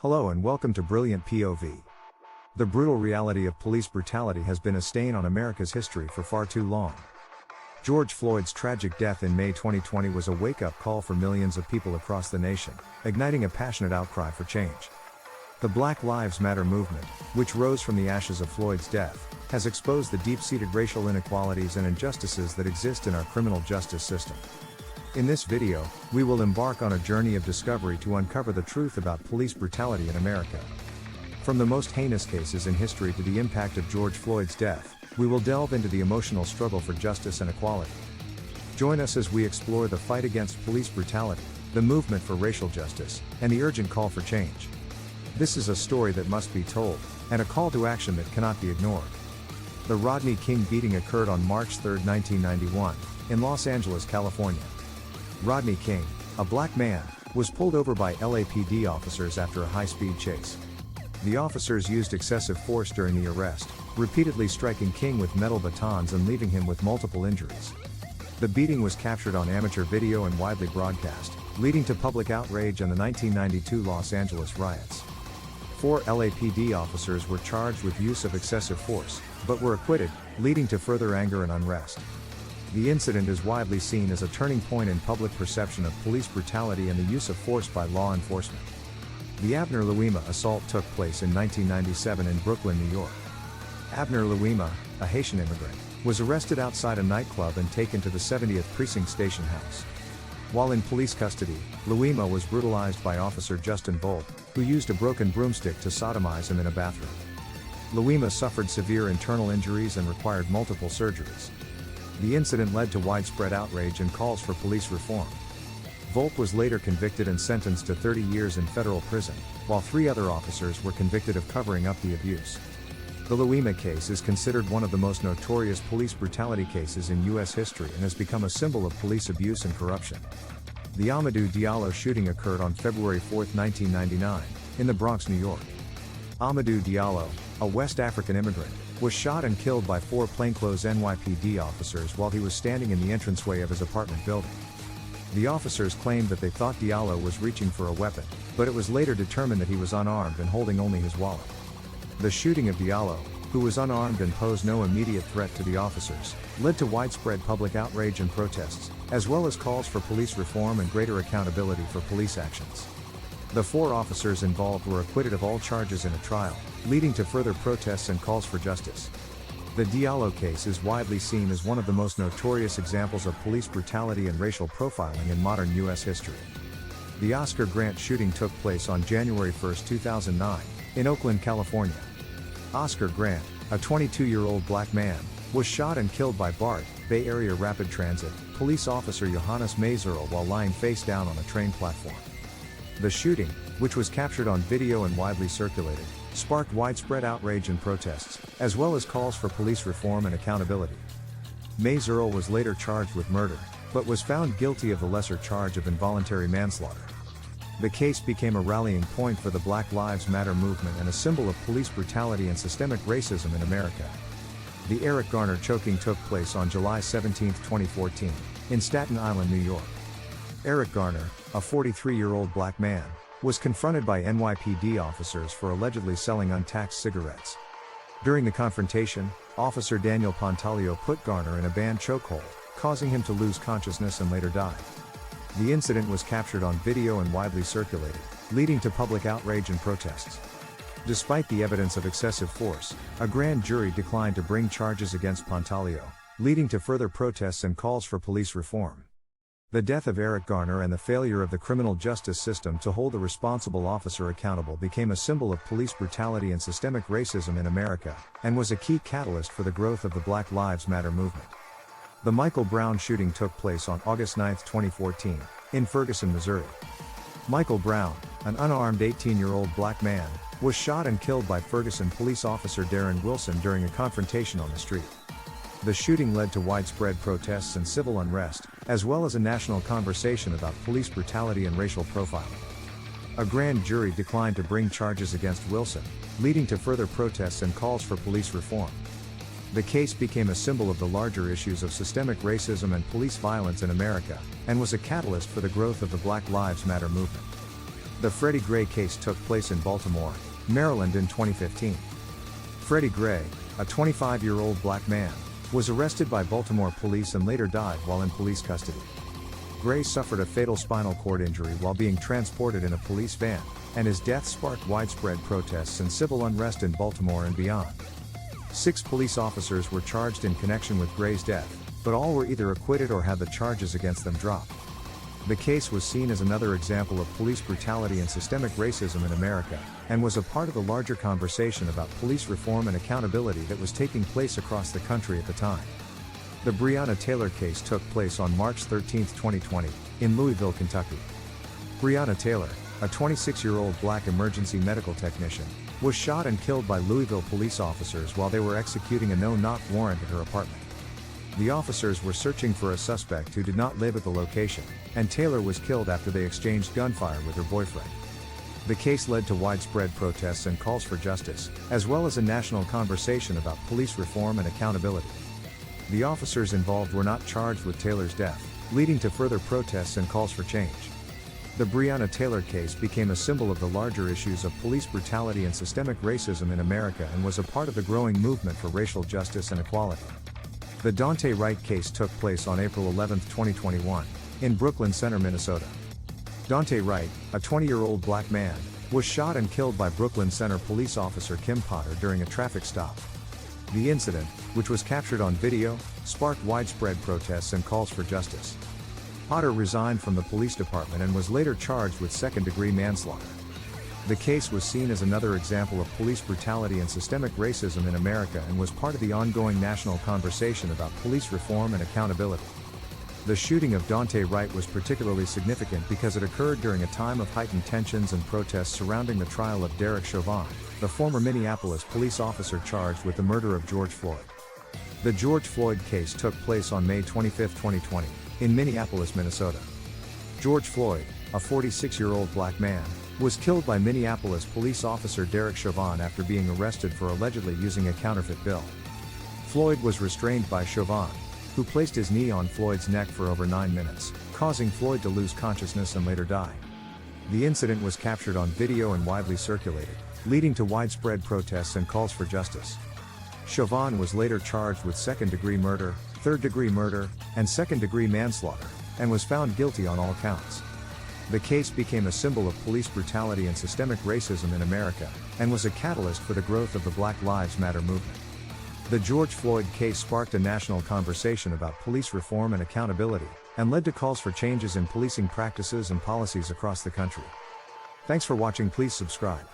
Hello and welcome to Brilliant POV. The brutal reality of police brutality has been a stain on America's history for far too long. George Floyd's tragic death in May 2020 was a wake-up call for millions of people across the nation, igniting a passionate outcry for change. The Black Lives Matter movement, which rose from the ashes of Floyd's death, has exposed the deep-seated racial inequalities and injustices that exist in our criminal justice system. In this video, we will embark on a journey of discovery to uncover the truth about police brutality in America. From the most heinous cases in history to the impact of George Floyd's death, we will delve into the emotional struggle for justice and equality. Join us as we explore the fight against police brutality, the movement for racial justice, and the urgent call for change. This is a story that must be told, and a call to action that cannot be ignored. The Rodney King beating occurred on March 3, 1991, in Los Angeles, California. Rodney King, a black man, was pulled over by LAPD officers after a high-speed chase. The officers used excessive force during the arrest, repeatedly striking King with metal batons and leaving him with multiple injuries. The beating was captured on amateur video and widely broadcast, leading to public outrage and the 1992 Los Angeles riots. 4 LAPD officers were charged with use of excessive force, but were acquitted, leading to further anger and unrest. The incident is widely seen as a turning point in public perception of police brutality and the use of force by law enforcement. The Abner Louima assault took place in 1997 in Brooklyn, New York. Abner Louima, a Haitian immigrant, was arrested outside a nightclub and taken to the 70th Precinct Station House. While in police custody, Louima was brutalized by Officer Justin Volpe, who used a broken broomstick to sodomize him in a bathroom. Louima suffered severe internal injuries and required multiple surgeries. The incident led to widespread outrage and calls for police reform. Volpe was later convicted and sentenced to 30 years in federal prison, while 3 other officers were convicted of covering up the abuse. The Louima case is considered one of the most notorious police brutality cases in U.S. history and has become a symbol of police abuse and corruption. The Amadou Diallo shooting occurred on February 4, 1999, in the Bronx, New York. Amadou Diallo, a West African immigrant, was shot and killed by 4 plainclothes NYPD officers while he was standing in the entranceway of his apartment building. The officers claimed that they thought Diallo was reaching for a weapon, but it was later determined that he was unarmed and holding only his wallet. The shooting of Diallo, who was unarmed and posed no immediate threat to the officers, led to widespread public outrage and protests, as well as calls for police reform and greater accountability for police actions. The 4 officers involved were acquitted of all charges in a trial, leading to further protests and calls for justice. The Diallo case is widely seen as one of the most notorious examples of police brutality and racial profiling in modern U.S. history. The Oscar Grant shooting took place on January 1, 2009, in Oakland, California. Oscar Grant, a 22-year-old black man, was shot and killed by BART, Bay Area Rapid Transit, police officer Johannes Mazurl while lying face down on a train platform. The shooting, which was captured on video and widely circulated, sparked widespread outrage and protests, as well as calls for police reform and accountability. Mazurl was later charged with murder, but was found guilty of the lesser charge of involuntary manslaughter. The case became a rallying point for the Black Lives Matter movement and a symbol of police brutality and systemic racism in America. The Eric Garner choking took place on July 17, 2014, in Staten Island, New York. Eric Garner, a 43-year-old black man, was confronted by NYPD officers for allegedly selling untaxed cigarettes. During the confrontation, Officer Daniel Pontalio put Garner in a band chokehold, causing him to lose consciousness and later die. The incident was captured on video and widely circulated, leading to public outrage and protests. Despite the evidence of excessive force, a grand jury declined to bring charges against Pontalio, leading to further protests and calls for police reform. The death of Eric Garner and the failure of the criminal justice system to hold the responsible officer accountable became a symbol of police brutality and systemic racism in America, and was a key catalyst for the growth of the Black Lives Matter movement. The Michael Brown shooting took place on August 9, 2014, in Ferguson, Missouri. Michael Brown, an unarmed 18-year-old black man, was shot and killed by Ferguson police officer Darren Wilson during a confrontation on the street. The shooting led to widespread protests and civil unrest, as well as a national conversation about police brutality and racial profiling. A grand jury declined to bring charges against Wilson, leading to further protests and calls for police reform. The case became a symbol of the larger issues of systemic racism and police violence in America, and was a catalyst for the growth of the Black Lives Matter movement. The Freddie Gray case took place in Baltimore, Maryland in 2015. Freddie Gray, a 25-year-old black man, was arrested by Baltimore police and later died while in police custody. Gray suffered a fatal spinal cord injury while being transported in a police van, and his death sparked widespread protests and civil unrest in Baltimore and beyond. 6 police officers were charged in connection with Gray's death, but all were either acquitted or had the charges against them dropped. The case was seen as another example of police brutality and systemic racism in America, and was a part of the larger conversation about police reform and accountability that was taking place across the country at the time. The Breonna Taylor case took place on March 13, 2020, in Louisville, Kentucky. Breonna Taylor, a 26-year-old black emergency medical technician, was shot and killed by Louisville police officers while they were executing a no-knock warrant at her apartment. The officers were searching for a suspect who did not live at the location, and Taylor was killed after they exchanged gunfire with her boyfriend. The case led to widespread protests and calls for justice, as well as a national conversation about police reform and accountability. The officers involved were not charged with Taylor's death, leading to further protests and calls for change. The Breonna Taylor case became a symbol of the larger issues of police brutality and systemic racism in America and was a part of the growing movement for racial justice and equality. The Dante Wright case took place on April 11, 2021, in Brooklyn Center, Minnesota. Dante Wright, a 20-year-old black man, was shot and killed by Brooklyn Center police officer Kim Potter during a traffic stop. The incident, which was captured on video, sparked widespread protests and calls for justice. Potter resigned from the police department and was later charged with second-degree manslaughter. The case was seen as another example of police brutality and systemic racism in America and was part of the ongoing national conversation about police reform and accountability. The shooting of Dante Wright was particularly significant because it occurred during a time of heightened tensions and protests surrounding the trial of Derek Chauvin, the former Minneapolis police officer charged with the murder of George Floyd. The George Floyd case took place on May 25, 2020, in Minneapolis, Minnesota. George Floyd, a 46-year-old black man, was killed by Minneapolis police officer Derek Chauvin after being arrested for allegedly using a counterfeit bill. Floyd was restrained by Chauvin, who placed his knee on Floyd's neck for over 9 minutes, causing Floyd to lose consciousness and later die. The incident was captured on video and widely circulated, leading to widespread protests and calls for justice. Chauvin was later charged with second-degree murder, third-degree murder, and second-degree manslaughter, and was found guilty on all counts. The case became a symbol of police brutality and systemic racism in America, and was a catalyst for the growth of the Black Lives Matter movement. The George Floyd case sparked a national conversation about police reform and accountability, and led to calls for changes in policing practices and policies across the country. Thanks for watching. Please subscribe.